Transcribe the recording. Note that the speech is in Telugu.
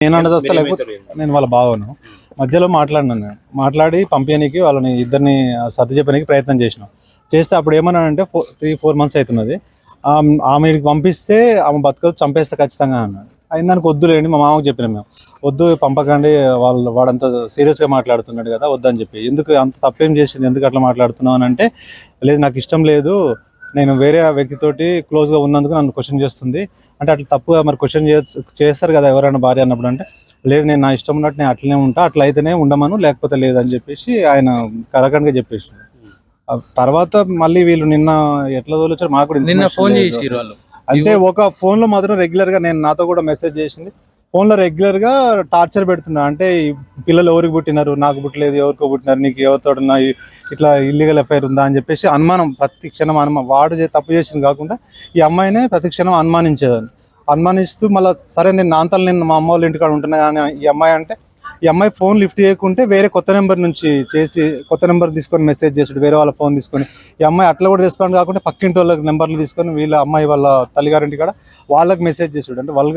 నేనంటే వస్తా, లేకపోతే నేను వాళ్ళ బావను మధ్యలో మాట్లాడినాను. మాట్లాడి పంపించడానికి వాళ్ళని ఇద్దరిని సర్ది చెప్పడానికి ప్రయత్నం చేస్తే అప్పుడు ఏమన్నానంటే 3-4 months అవుతున్నది, ఆమెకి పంపిస్తే ఆమె బతుకదు, చంపేస్తే ఖచ్చితంగా అన్నాడు. దానికి వద్దులేండి, మా మామకు చెప్పినాం మేము, వద్దు పంపకండి, వాడంతా సీరియస్గా మాట్లాడుతున్నాడు కదా, వద్దని చెప్పి. ఎందుకు అంత తప్పేం చేసింది, ఎందుకు అట్లా మాట్లాడుతున్నావు అని అంటే, లేదు నాకు ఇష్టం లేదు, నేను వేరే వ్యక్తితోటి క్లోజ్గా ఉన్నందుకు నన్ను క్వశ్చన్ చేస్తుంది అంటే, అట్లా తప్పుగా మరి క్వశ్చన్ చేస్తారు కదా ఎవరైనా భార్య అన్నప్పుడు. అంటే లేదు, నేను నా ఇష్టం ఉన్నట్టు నేను అట్లనే ఉంటా, అట్లా అయితేనే ఉండమను, లేకపోతే లేదని చెప్పేసి ఆయన కరకంగా చెప్పేసి. తర్వాత మళ్ళీ వీళ్ళు నిన్న ఎట్లా తోలొచ్చారు మాకు కూడా నిన్న ఫోన్ చేసి వాళ్ళు అంటే ఒక ఫోన్లో మాత్రం రెగ్యులర్గా నేను నాతో కూడా మెసేజ్ చేసింది, ఫోన్లో రెగ్యులర్గా టార్చర్ పెడుతున్నా. అంటే ఈ పిల్లలు ఎవరికి పుట్టినారు, నాకు పుట్టలేదు, ఎవరికో పుట్టినారు, నీకు ఎవరితో ఇట్లా ఇల్లీగల్ ఎఫ్ఐఆర్ ఉందా అని చెప్పేసి అనుమానం, ప్రతి క్షణం అనుమానం. వాడు తప్పు చేసింది కాకుండా ఈ అమ్మాయినే ప్రతి క్షణం అనుమానించేదాన్ని. అనుమానిస్తూ మళ్ళీ సరే నేను నాంతలు నేను మా అమ్మ వాళ్ళ ఇంటికాడ ఉంటున్నా కానీ ఈ అమ్మాయి అంటే, ఈ అమ్మాయి ఫోన్ లిఫ్ట్ చేయకుంటే వేరే కొత్త నెంబర్ నుంచి చేసి, కొత్త నెంబర్ తీసుకొని మెసేజ్ చేసాడు, వేరే వాళ్ళ ఫోన్ తీసుకొని. ఈ అమ్మాయి అట్లా కూడా తీసుకోవడం కాకుండా పక్కింటి వాళ్ళకి నెంబర్లు తీసుకొని వీళ్ళ అమ్మాయి వాళ్ళ తల్లిగారింటి కాడ వాళ్ళకి మెసేజ్ చేసాడు. అంటే